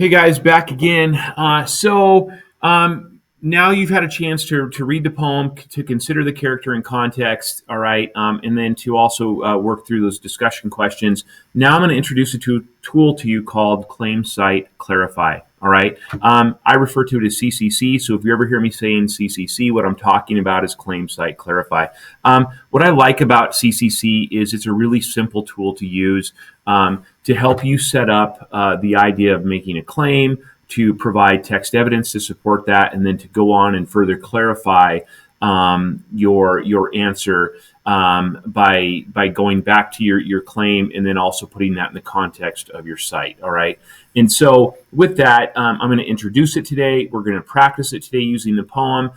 Hey guys, back again. Now you've had a chance to read the poem, to consider the character in context, all right, and then to also work through those discussion questions. Now I'm going to introduce a tool to you called Claim Cite Clarify, all right. I refer to it as CCC, so if you ever hear me saying CCC, what I'm talking about is Claim Cite Clarify. What I like about CCC is it's a really simple tool to use to help you set up the idea of making a claim, to provide text evidence to support that, and then to go on and further clarify your answer by going back to your claim and then also putting that in the context of your site. All right. And so with that, I'm going to introduce it today. We're going to practice it today using the poem.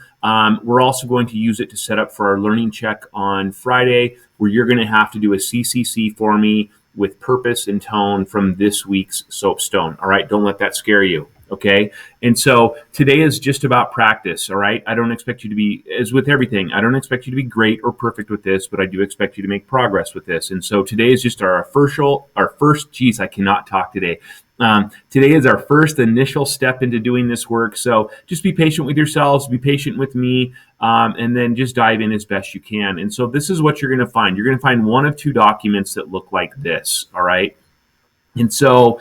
We're also going to use it to set up for our learning check on Friday, where you're going to have to do a CCC for me with purpose and tone from this week's soapstone. All right. Don't let that scare you. Okay. And so today is just about practice. All right. I don't expect you to be, as with everything, I don't expect you to be great or perfect with this, but I do expect you to make progress with this. And so today is just our first, geez, I cannot talk today. Today is our first initial step into doing this work. So just be patient with yourselves, be patient with me, and then just dive in as best you can. And so this is what you're going to find. You're going to find one of two documents that look like this. All right. And so,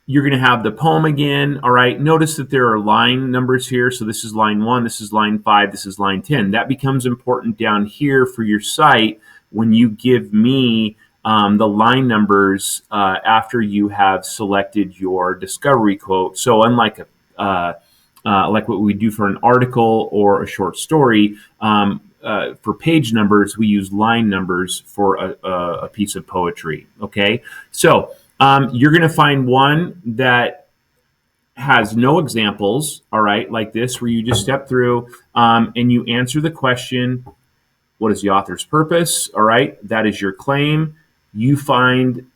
you're going to have the poem again. All right. Notice that there are line numbers here. So this is line 1, this is line 5, this is line 10. That becomes important down here for your site when you give me the line numbers after you have selected your discovery quote. So unlike like what we do for an article or a short story, for page numbers, we use line numbers for a piece of poetry. Okay. So you're going to find one that has no examples, all right, like this, where you just step through and you answer the question, what is the author's purpose? All right, that is your claim. You find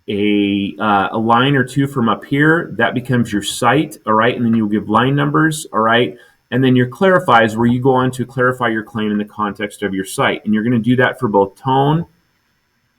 a line or two from up here, that becomes your site, all right, and then you'll give line numbers, all right, and then your clarify is where you go on to clarify your claim in the context of your site, and you're going to do that for both tone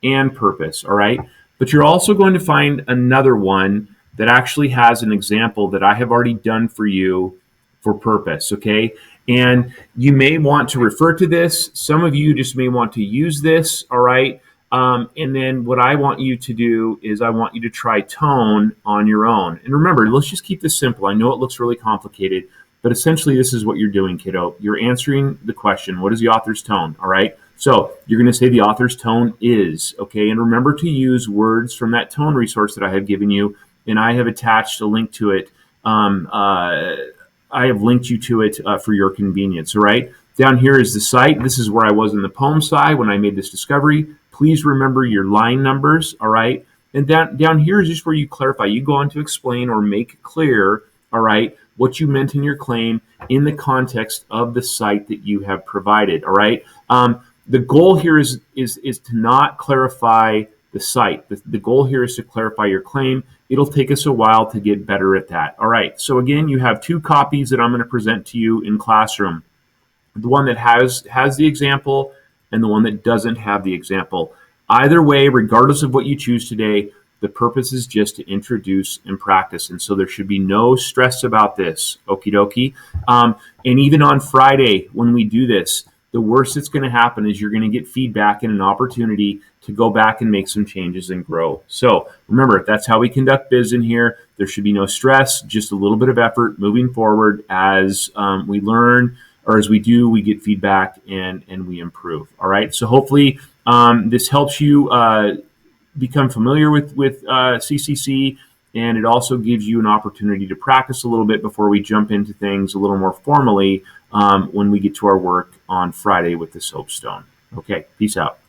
and purpose, all right. But you're also going to find another one that actually has an example that I have already done for you for purpose, okay? And you may want to refer to this. Some of you just may want to use this, all right? And then what I want you to do is I want you to try tone on your own. And remember, let's just keep this simple. I know it looks really complicated, but essentially this is what you're doing, kiddo. You're answering the question, what is the author's tone, all right? So you're going to say the author's tone is, okay? And remember to use words from that tone resource that I have given you, and I have attached a link to it. I have linked you to it for your convenience, all right? Down here is the site. This is where I was in the poem side when I made this discovery. Please remember your line numbers, all right? And down here is just where you clarify. You go on to explain or make clear, all right, what you meant in your claim in the context of the site that you have provided, all right? The goal here is to not clarify the site. The goal here is to clarify your claim. It'll take us a while to get better at that. All right. So again, you have two copies that I'm going to present to you in classroom. The one that has the example and the one that doesn't have the example. Either way, regardless of what you choose today, the purpose is just to introduce and practice. And so there should be no stress about this. Okie dokie. And even on Friday, when we do this, the worst that's going to happen is you're going to get feedback and an opportunity to go back and make some changes and grow. So remember, that's how we conduct biz in here. There should be no stress, just a little bit of effort moving forward as we learn, or as we do, we get feedback and we improve. All right. So hopefully this helps you become familiar with CCC, and it also gives you an opportunity to practice a little bit before we jump into things a little more formally when we get to our work on Friday with the soapstone. Okay, peace out.